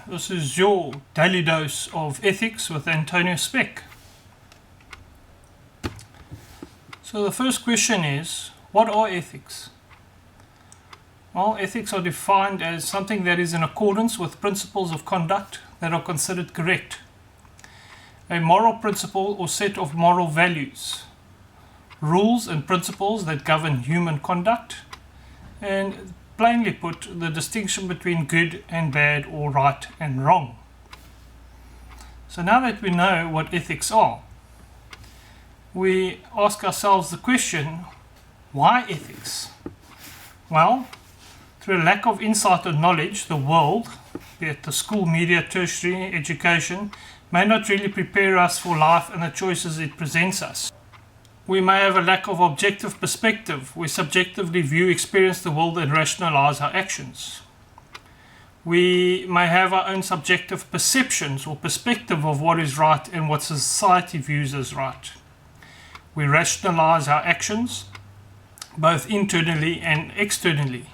This is your daily dose of ethics with Antonio Speck. So the first question is, what are ethics? Well, ethics are defined as something that is in accordance with principles of conduct that are considered correct. A moral principle or set of moral values, rules and principles that govern human conduct, and plainly put, the distinction between good and bad or right and wrong. So now that we know what ethics are, we ask ourselves the question, why ethics? Well, through a lack of insight or knowledge, the world, be it the school, media, tertiary education, may not really prepare us for life and the choices it presents us. We may have a lack of objective perspective. We subjectively view, experience the world and rationalize our actions. We may have our own subjective perceptions or perspective of what is right and what society views as right. We rationalize our actions, both internally and externally.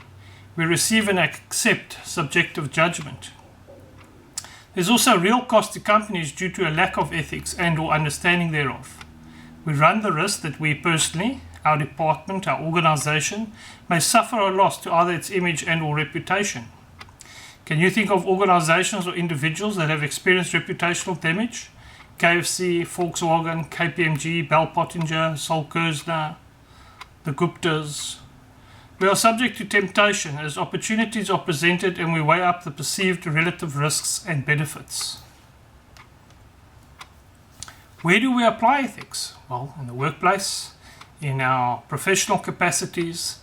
We receive and accept subjective judgment. There's also real cost to companies due to a lack of ethics and or understanding thereof. We run the risk that we personally, our department, our organization, may suffer a loss to either its image and or reputation. Can you think of organizations or individuals that have experienced reputational damage? KFC, Volkswagen, KPMG, Bell Pottinger, Sol Kerzner, the Guptas. We are subject to temptation as opportunities are presented and we weigh up the perceived relative risks and benefits. Where do we apply ethics? Well, in the workplace, in our professional capacities,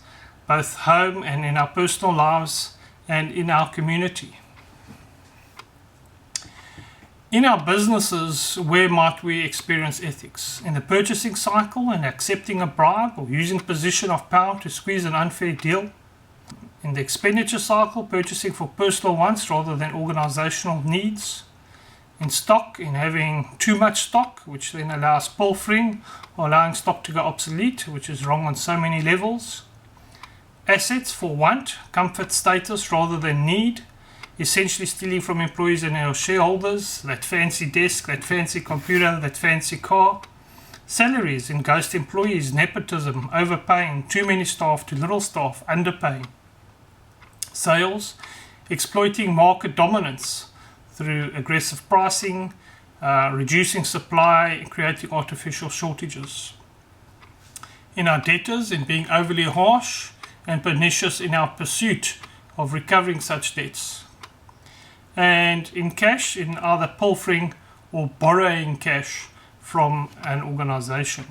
both home and in our personal lives, and in our community. In our businesses, where might we experience ethics? In the purchasing cycle and accepting a bribe or using position of power to squeeze an unfair deal? In the expenditure cycle, purchasing for personal wants rather than organizational needs? In stock, in having too much stock, which then allows pilfering or allowing stock to go obsolete, which is wrong on so many levels. Assets for want, comfort, status rather than need, essentially stealing from employees and our shareholders, that fancy desk, that fancy computer, that fancy car. Salaries in ghost employees, nepotism, overpaying, too many staff, too little staff, underpaying. Sales, exploiting market dominance through aggressive pricing, reducing supply, creating artificial shortages. In our debtors, in being overly harsh and pernicious in our pursuit of recovering such debts. And in cash, in either pilfering or borrowing cash from an organization.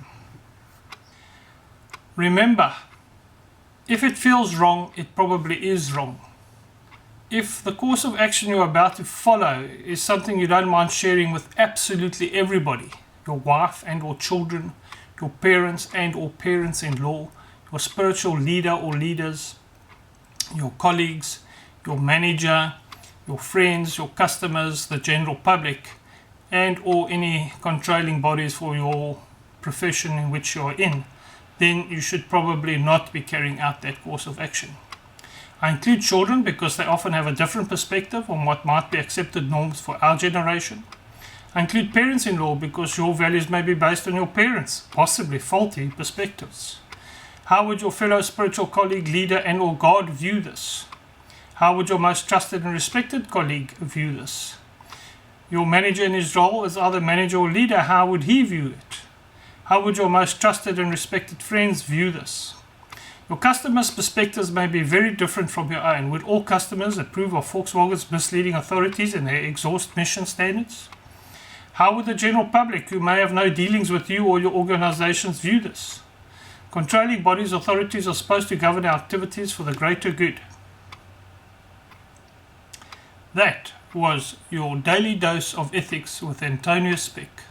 Remember, if it feels wrong, it probably is wrong. If the course of action you're about to follow is something you don't mind sharing with absolutely everybody, your wife and or children, your parents and or parents-in-law, your spiritual leader or leaders, your colleagues, your manager, your friends, your customers, the general public, and or any controlling bodies for your profession in which you are in, then you should probably not be carrying out that course of action. I include children because they often have a different perspective on what might be accepted norms for our generation. I include parents-in-law because your values may be based on your parents' possibly faulty perspectives. How would your fellow spiritual colleague, leader and or God view this? How would your most trusted and respected colleague view this? Your manager in his role as either manager or leader, how would he view it? How would your most trusted and respected friends view this? Your customers' perspectives may be very different from your own. Would all customers approve of Volkswagen's misleading authorities and their exhaust mission standards? How would the general public, who may have no dealings with you or your organizations, view this? Controlling bodies, authorities are supposed to govern our activities for the greater good. That was your daily dose of ethics with Antonio Speck.